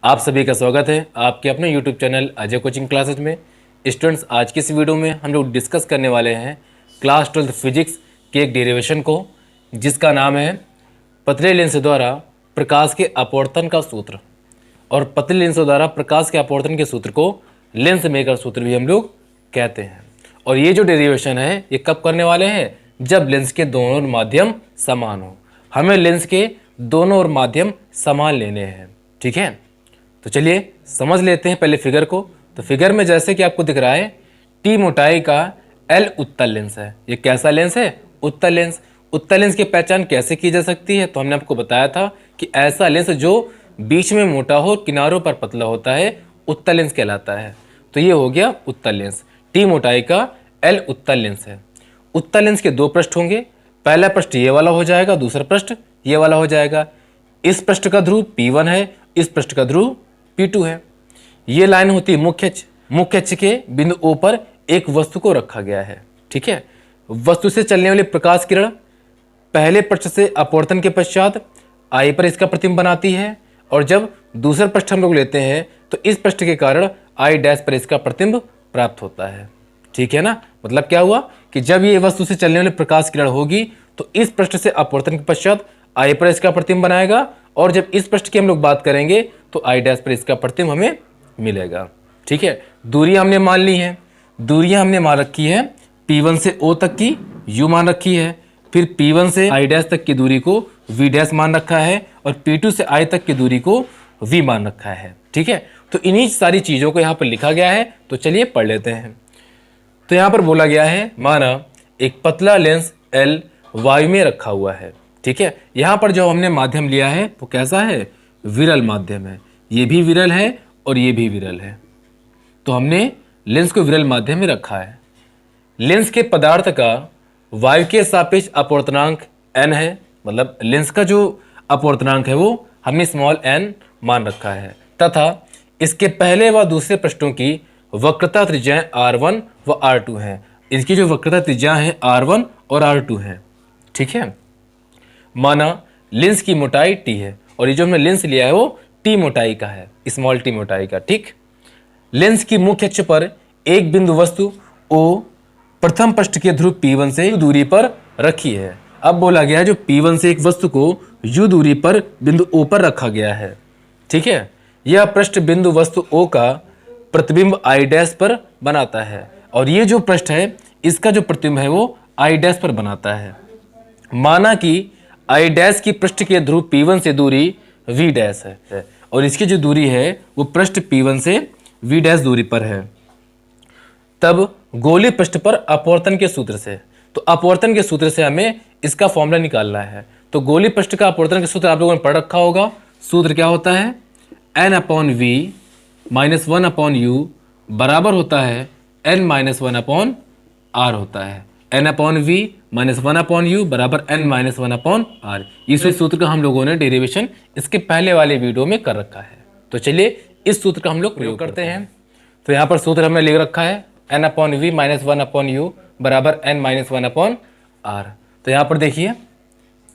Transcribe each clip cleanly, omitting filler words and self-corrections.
आप सभी का स्वागत है आपके अपने YouTube channel Ajay coaching classes में। स्टूडेंट्स, आज की इस वीडियो में हम लोग डिस्कस करने वाले हैं क्लास 12 फिजिक्स के एक डेरिवेशन को, जिसका नाम है पतले लेंस द्वारा प्रकाश के अपवर्तन का सूत्र। और पतले लेंस द्वारा प्रकाश के अपवर्तन के सूत्र को लेंस मेकर सूत्र भी हम लोग कहते हैं। और ये जो डेरिवेशन है ये कब करने वाले हैं? जब लेंस के दोनों ओर माध्यम समान हो। हमें लेंस के दोनों ओर माध्यम समान लेने हैं, ठीक है। तो चलिए समझ लेते हैं पहले फिगर को। तो फिगर में जैसे कि आपको दिख रहा है, टी मोटाई का एल उत्तल लेंस है। ये कैसा लेंस है? उत्तल लेंस। उत्तल लेंस की पहचान कैसे की जा सकती है? तो हमने आपको बताया था कि ऐसा लेंस जो बीच में मोटा हो, किनारों पर पतला होता है, उत्तल लेंस कहलाता है। तो ये हो गया उत्तल लेंस। टी मोटाई का एल उत्तल लेंस है। उत्तल लेंस के दो पृष्ठ होंगे। पहला पृष्ठ ये वाला हो जाएगा, दूसरा पृष्ठ ये वाला हो जाएगा। इस पृष्ठ का ध्रुव P1 है, इस पृष्ठ का ध्रुव P2 है। ये लाइन होती है मुख्य अक्ष। मुख्य अक्ष के बिंदु O पर एक वस्तु को रखा गया है, ठीक है। वस्तु से चलने वाली प्रकाश किरण पहले पृष्ठ से अपवर्तन के पश्चात I पर इसका प्रतिबिंब बनाती है, और जब दूसरा पृष्ठ हम लोग लेते हैं तो इस पृष्ठ के कारण I डैश पर इसका प्रतिबिंब प्राप्त होता है, ठीक है ना। मतलब क्या हुआ कि जब ये वस्तु से चलने वाली प्रकाश किरण होगी तो इस पृष्ठ से अपवर्तन के पश्चात I पर इसका प्रतिबिंब बनाएगा, और जब इस पृष्ठ की हम लोग बात करेंगे तो I डैश पर इसका प्रतिबिंब हमें मिलेगा, ठीक है। दूरी हमने मान ली है। दूरियां हमने मान रखी है P1 से O तक की U मान रखी है, फिर P1 से I डैश तक की दूरी को V डैश मान रखा है, और P2 से I तक की दूरी को V मान रखा है, ठीक है। तो इन्हीं सारी चीज़ों को यहाँ पर लिखा गया है। तो चलिए पढ़ लेते हैं। तो यहाँ पर बोला गया है, माना एक पतला लेंस L वायु में रखा हुआ है, ठीक है। यहाँ पर जो हमने माध्यम लिया है वो कैसा है? विरल माध्यम है। ये भी विरल है और ये भी विरल है। तो हमने लेंस को विरल माध्यम में रखा है। लेंस के पदार्थ का वायु के सापेक्ष अपवर्तनांक n है। मतलब लेंस का जो अपवर्तनांक है वो हमने स्मॉल n मान रखा है, तथा इसके पहले व दूसरे पृष्ठों की वक्रता त्रिज्याएं R1 व R2 हैं। इसकी जो वक्रता त्रिज्या है R1 और R2 है, ठीक है। माना लेंस की मोटाई t है, और ये जो हमने लेंस लिया है वो t मोटाई का है, स्मॉल t मोटाई का, ठीक। लेंस की मुख्य अक्ष पर एक बिंदु वस्तु O प्रथम पृष्ठ के ध्रुव P1 से U दूरी पर रखी है। अब बोला गया है जो P1 से एक वस्तु को U दूरी पर बिंदु O पर रखा गया है, ठीक है। यह पृष्ठ बिंदु वस्तु O का प्रतिबिंब I डैश पर बनाता है, और ये जो पृष्ठ है इसका जो प्रतिबिंब है वो I डैश पर बनाता है। माना कि I डैश की पृष्ठ के ध्रुव P1 से दूरी V डैश है, और इसकी जो दूरी है वो पृष्ठ P1 से V डैश दूरी पर है। तब गोलीय पृष्ठ पर अपवर्तन के सूत्र से, तो अपवर्तन के सूत्र से हमें इसका फॉर्मूला निकालना है। तो गोलीय पृष्ठ का अपवर्तन का सूत्र आप लोगों ने पढ़ रखा होगा। सूत्र क्या होता है? n/v माइनस 1/u बराबर होता है n-1/r होता है। n/v माइनस 1/u बराबर n-1/r। इस सूत्र का हम लोगों ने डेरिवेशन इसके पहले वाले वीडियो में कर रखा है। तो चलिए इस सूत्र का हम लोग प्रयोग करते हैं। तो यहाँ पर सूत्र हमने लिख रखा है n/v माइनस 1/u बराबर n-1/r। तो यहाँ पर देखिए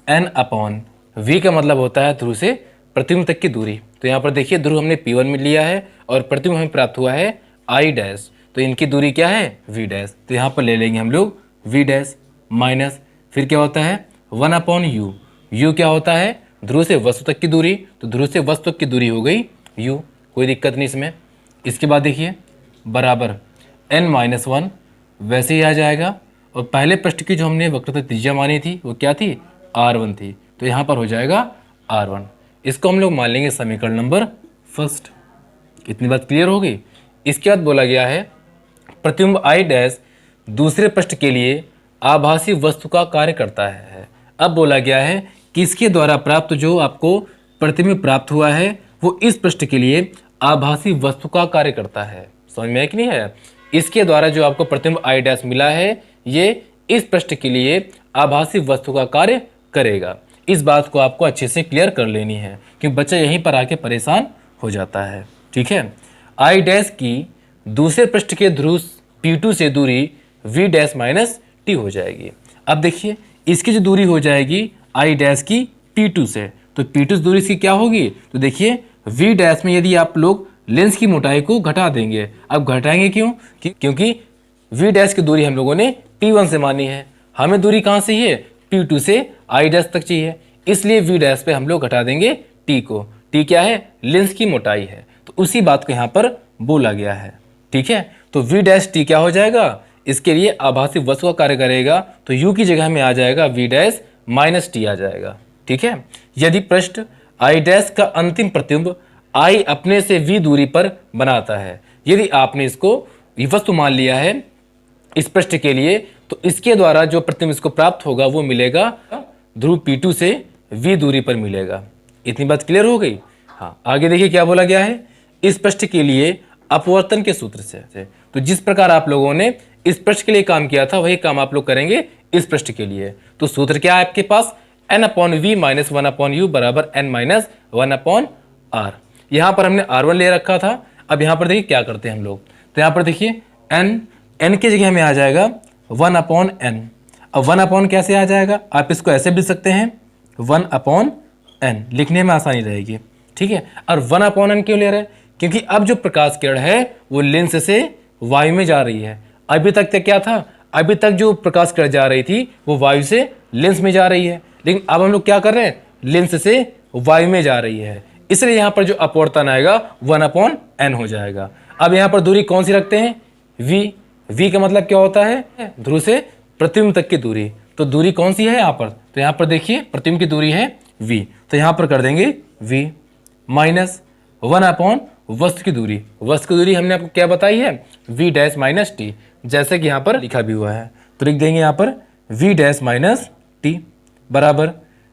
n/v का मतलब होता है ध्रुव से प्रतिबिंब तक की दूरी। तो यहाँ पर देखिए ध्रुव हमने P1 में लिया है और प्रतिबिंब हमें प्राप्त हुआ है I डैश। तो इनकी दूरी क्या है? V dash. तो यहाँ पर ले लेंगे हम लोग V डैश माइनस, फिर क्या होता है 1/u। u क्या होता है? ध्रुव से वस्तु तक की दूरी। तो ध्रुव से वस्तु तक की दूरी हो गई u, कोई दिक्कत नहीं इसमें। इसके बाद देखिए बराबर n-1 वैसे ही आ जाएगा, और पहले पृष्ठ की जो हमने वक्रता त्रिज्या मानी थी वो क्या थी? R1 थी। तो यहाँ पर हो जाएगा R1। इसको हम लोग मान लेंगे समीकरण नंबर फर्स्ट। इतनी बात क्लियर हो गई। इसके बाद बोला गया है प्रतिबिंब I डैश दूसरे पृष्ठ के लिए आभासी वस्तु का कार्य करता है। अब बोला गया है कि इसके द्वारा प्राप्त जो आपको प्रतिबिंब प्राप्त हुआ है वो इस पृष्ठ के लिए आभासी वस्तु का कार्य करता है। समझ में है कि नहीं है? इसके द्वारा जो आपको प्रतिबिंब I डैश मिला है ये इस पृष्ठ के लिए आभासी वस्तु का कार्य करेगा। इस बात को आपको अच्छे से क्लियर कर लेनी है, क्योंकि बच्चा यहीं पर आके परेशान हो जाता है, ठीक है। I डैश की दूसरे पृष्ठ के ध्रुव P2 से दूरी V डैश माइनस T हो जाएगी। अब देखिए इसकी जो दूरी हो जाएगी I डैश की P2 से, तो P2 दूरी इसकी क्या होगी? तो देखिए वी डैश में यदि आप लोग लेंस की मोटाई को घटा देंगे। अब घटाएंगे क्यों? क्योंकि वी डैश की दूरी हम लोगों ने P1 से मानी है, हमें दूरी कहाँ से चाहिए? P2 से I डैश तक चाहिए, इसलिए वी डैश पे हम लोग घटा देंगे T को। T क्या है? लेंस की मोटाई है, तो उसी बात को यहाँ पर बोला गया है। ठीक है, तो वी डैश T क्या हो जाएगा? इसके लिए आभासी वस्तु का कार्य करेगा, तो U की जगह में आ जाएगा वी डैश माइनस T आ जाएगा। ठीक है, यदि पृष्ठ I डैश का अंतिम प्रतिबिंब I अपने से V दूरी पर बनाता है, यदि आपने इसको वस्तु मान लिया है इस पृष्ठ के लिए, तो इसके द्वारा जो प्रतिबिंब इसको प्राप्त होगा वो मिलेगा ध्रुव P2 से V दूरी पर मिलेगा। इतनी बात क्लियर हो गई? हाँ, आगे देखिए क्या बोला गया है। इस पृष्ठ के लिए अपवर्तन के सूत्र से, तो जिस प्रकार आप लोगों ने इस पृष्ठ के लिए काम किया था वही काम आप लोग करेंगे इस पृष्ठ के लिए। तो सूत्र क्या है आपके पास? n/v माइनस 1/u बराबर n माइनस 1/r। यहाँ पर हमने R1 ले रखा था। अब यहाँ पर देखिए क्या करते हैं हम लोग, तो यहाँ पर देखिए n की जगह में आ जाएगा 1/n। अब 1/n कैसे आ जाएगा? आप इसको ऐसे भी लिख सकते हैं 1/n, लिखने में आसानी रहेगी। ठीक है, और 1/n क्यों ले रहे हैं? क्योंकि अब जो प्रकाश किरण है वो लेंस से वायु में जा रही है। अभी तक क्या था? अभी तक जो प्रकाश किरण जा रही थी वो वायु से लेंस में जा रही है, लेकिन अब हम लोग क्या कर रहे हैं? लेंस से वायु में जा रही है, इसलिए यहाँ पर जो अपवर्तन आएगा 1/n हो जाएगा। अब यहाँ पर दूरी कौन सी रखते हैं? v का मतलब क्या होता है? ध्रुव से प्रतिबिंब तक की दूरी। तो दूरी कौन सी है यहाँ पर? तो यहाँ पर देखिए प्रतिबिंब की दूरी है v, तो यहाँ पर कर देंगे v माइनस 1/, वस्तु की दूरी। वस्तु की दूरी हमने आपको क्या बताई है? v डैश माइनस टी, जैसे कि यहाँ पर लिखा भी हुआ है। तो लिख देंगे यहाँ पर v डैश माइनस टी बराबर,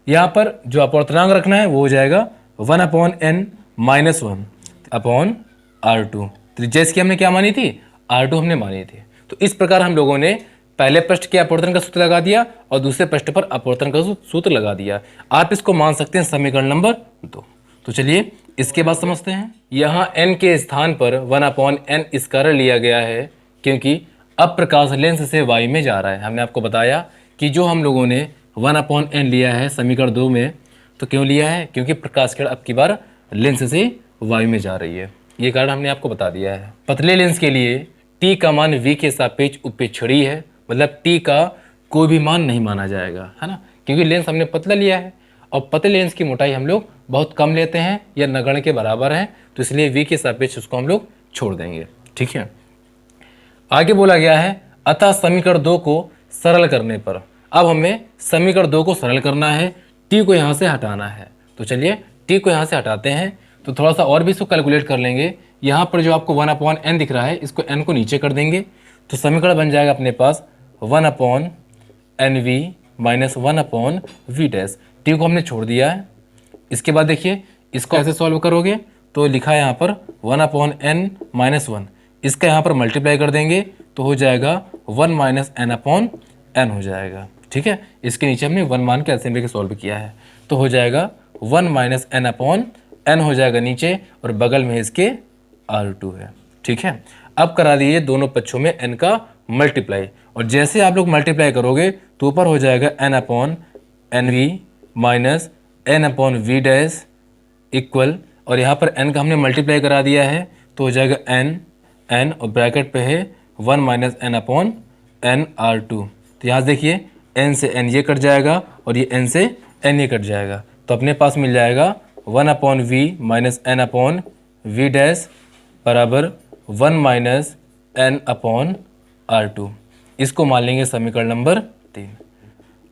यहाँ पर जो अपवर्तनांक रखना है वो हो जाएगा 1/n माइनस 1/r2। त्रिज्या इसकी हमने क्या मानी थी? R2 हमने मानी थी। तो इस प्रकार हम लोगों ने पहले पृष्ठ के अपवर्तन का सूत्र लगा दिया और दूसरे पृष्ठ पर अपवर्तन का सूत्र लगा दिया। आप इसको मान सकते हैं समीकरण नंबर 2। तो चलिए इसके बाद समझते हैं। यहाँ n के स्थान पर 1/n इस कारण लिया गया है क्योंकि अब प्रकाश लेंस से वायु में जा रहा है। हमने आपको बताया कि जो हम लोगों ने 1/n लिया है समीकरण 2 में, तो क्यों लिया है? क्योंकि प्रकाश किरण अब की बार लेंस से वायु में जा रही है, ये कारण हमने आपको बता दिया है। पतले लेंस के लिए t का मान v के सापेक्ष उपेक्षणीय है, मतलब t का कोई भी मान नहीं माना जाएगा, है ना, क्योंकि लेंस हमने पतला लिया है और पतले लेंस की मोटाई हम लोग बहुत कम लेते हैं या नगण्य के बराबर है, तो इसलिए v के सापेक्ष उसको हम लोग छोड़ देंगे। ठीक है, आगे बोला गया है अतः समीकरण 2 को सरल करने पर। अब हमें समीकरण 2 को सरल करना है, t को यहाँ से हटाना है। तो चलिए t को यहाँ से हटाते हैं, तो थोड़ा सा और भी इसको कैलकुलेट कर लेंगे। यहाँ पर जो आपको 1/n दिख रहा है इसको n को नीचे कर देंगे, तो समीकरण बन जाएगा अपने पास 1/nv minus 1/v dash. t को हमने छोड़ दिया है। इसके बाद देखिए इसको ऐसे सॉल्व करोगे तो लिखा है यहाँ पर 1/n माइनस 1, इसका यहाँ पर मल्टीप्लाई कर देंगे तो हो जाएगा 1 माइनस n/n हो जाएगा। ठीक है, इसके नीचे हमने 1 मान के ऐसे लेके सॉल्व किया है, तो हो जाएगा 1 माइनस n/n हो जाएगा नीचे और बगल में इसके R2 है। ठीक है, अब करा दिए दोनों पक्षों में n का मल्टीप्लाई, और जैसे आप लोग मल्टीप्लाई करोगे तो ऊपर हो जाएगा n/nv minus n/v dash equal, और यहाँ पर n का हमने मल्टीप्लाई करा दिया है तो हो जाएगा n और ब्रैकेट पे है 1 माइनस n/n/r2। तो यहाँ देखिए n से n ये कट जाएगा और ये n से n ये कट जाएगा, तो अपने पास मिल जाएगा 1/v माइनस n/v डैश बराबर 1 माइनस n/r2। इसको मान लेंगे समीकरण नंबर 3।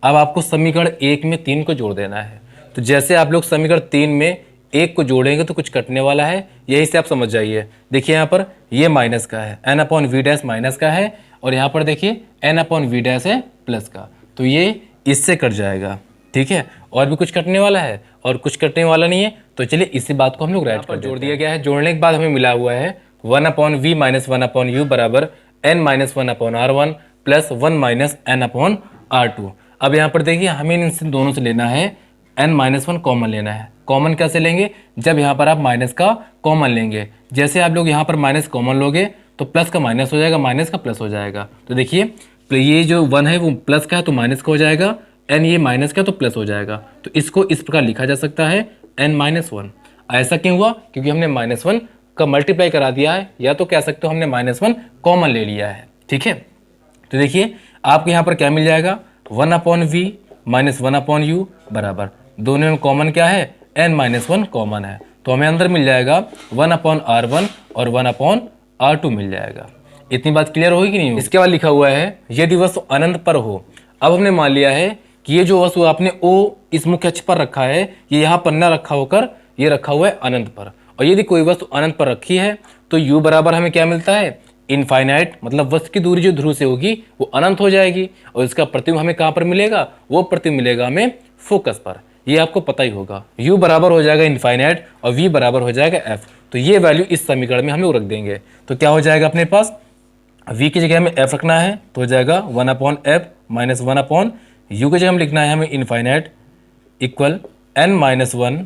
अब आपको समीकरण 1 में 3 को जोड़ देना है, तो जैसे आप लोग समीकरण 3 में 1 को जोड़ेंगे तो कुछ कटने वाला है, यही से आप समझ जाइए। देखिए यहाँ पर ये माइनस का है, n/v डैश माइनस का है, और यहाँ पर देखिए n/v डैश है प्लस का, तो ये इससे कट जाएगा। ठीक है, और भी कुछ कटने वाला है और कुछ कटने वाला नहीं है, तो चलिए इसी बात को हम लोग राइट कर जोड़ दिया गया है। जोड़ने के बाद हमें मिला हुआ है 1/v माइनस 1/u बराबर n minus 1/r1 plus 1 minus n/r2। अब यहाँ पर देखिए हमें इन दोनों से लेना है n-1 कॉमन लेना है। कॉमन कैसे लेंगे? जब यहाँ पर आप माइनस का कॉमन लेंगे, जैसे आप लोग यहाँ पर माइनस कॉमन लोगे तो प्लस का माइनस हो जाएगा, माइनस का प्लस हो जाएगा। तो देखिए ये जो 1 है वो प्लस का है तो माइनस का हो जाएगा, n ये माइनस का तो प्लस हो जाएगा। तो इसको इस प्रकार लिखा जा सकता है n-1। ऐसा क्यों हुआ? क्योंकि हमने -1 का मल्टीप्लाई करा दिया है, या तो कह सकते हो हमने -1 कॉमन ले लिया है। ठीक है, तो देखिए आपको यहाँ पर क्या मिल जाएगा, 1/v माइनस 1/u बराबर, दोनों में कॉमन क्या है, n-1 कॉमन है, तो हमें अंदर मिल जाएगा 1/r1 और 1/r2 मिल जाएगा। इतनी बात क्लियर होगी कि नहीं होगी? इसके बाद लिखा हुआ है यदि वस्तु अनंत पर हो। अब हमने मान लिया है कि ये जो वस्तु आपने O इस मुख्य अक्ष पर रखा है, ये यहाँ पर न रखा होकर ये रखा हुआ है अनंत पर, और यदि कोई वस्तु अनंत पर रखी है तो u बराबर हमें क्या मिलता है, इनफाइनाइट, मतलब वस्तु की दूरी जो ध्रुव से होगी वो अनंत हो जाएगी, और इसका प्रतिबिंब हमें कहाँ पर मिलेगा, वो प्रतिबिंब मिलेगा हमें फोकस पर, ये आपको पता ही होगा। u बराबर हो जाएगा इनफाइनाइट और v बराबर हो जाएगा f, तो ये वैल्यू इस समीकरण में हम लोग रख देंगे। तो क्या हो जाएगा अपने पास, v की जगह हमें f रखना है तो हो जाएगा 1/f माइनस 1/u की जगह हम लिखना है हमें इनफाइनाइट इक्वल n-1,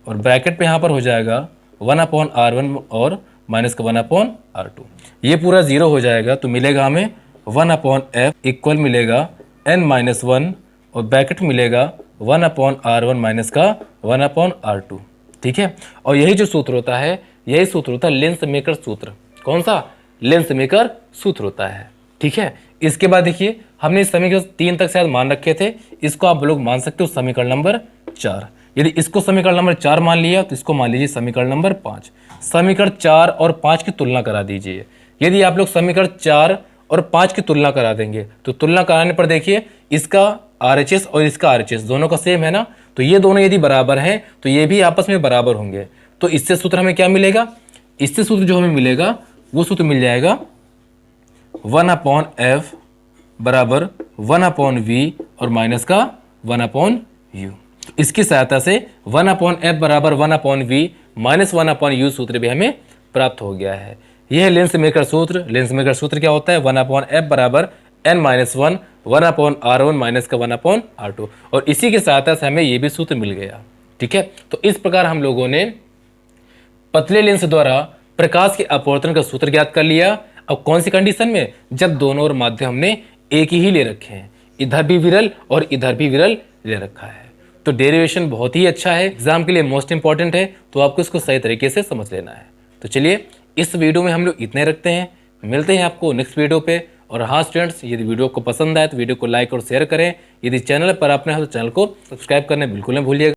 और ब्रैकेट पे यहाँ पर हो जाएगा 1/r1 और माइनस का 1/r2, ये पूरा 0 हो जाएगा, तो मिलेगा हमें 1/f इक्वल मिलेगा n-1 और ब्रैकेट मिलेगा 1/r1 माइनस का 1/r2। ठीक है, और यही जो सूत्र होता है, यही सूत्र होता है लेंस मेकर सूत्र। कौन सा? लेंस मेकर सूत्र होता है। ठीक है, इसके बाद देखिए हमने इस समीकरण 3 तक शायद मान रखे थे, इसको आप लोग मान सकते हो समीकरण नंबर 4। यदि इसको समीकरण नंबर 4 मान लिया तो इसको मान लीजिए समीकरण नंबर 5। समीकरण 4 और 5 की तुलना करा दीजिए। यदि आप लोग समीकरण 4 और 5 की तुलना करा देंगे तो तुलना कराने पर देखिए इसका RHS और इसका RHS दोनों का सेम है ना, तो ये दोनों यदि बराबर हैं तो ये भी आपस में बराबर होंगे, तो इससे सूत्र हमें क्या मिलेगा, इससे सूत्र जो हमें मिलेगा वो सूत्र मिल जाएगा 1/f बराबर 1/v और माइनस का 1/u। इसकी सहायता से 1/f बराबर 1/v माइनस 1/u सूत्र भी हमें प्राप्त हो गया है। यह है लेंस मेकर सूत्र। लेंस मेकर सूत्र क्या होता है, 1/f बराबर n-1 1/r1 माइनस का 1/r2, और इसी की सहायता से हमें ये भी सूत्र मिल गया। ठीक है, तो इस प्रकार हम लोगों ने पतले लेंस द्वारा प्रकाश के अपवर्तन का सूत्र ज्ञात कर लिया। अब कौन सी कंडीशन में, जब दोनों और माध्यम हमने एक ही ले रखे हैं, इधर भी विरल और इधर भी विरल ले रखा है। तो डेरिवेशन बहुत ही अच्छा है, एग्जाम के लिए मोस्ट इंपॉर्टेंट है, तो आपको इसको सही तरीके से समझ लेना है। तो चलिए इस वीडियो में हम लोग इतने रखते हैं, मिलते हैं आपको नेक्स्ट वीडियो पे। और हाँ स्टूडेंट्स, यदि वीडियो को पसंद आए तो वीडियो को लाइक और शेयर करें। यदि चैनल पर आपने हो तो चैनल को सब्सक्राइब करना बिल्कुल न भूलिएगा।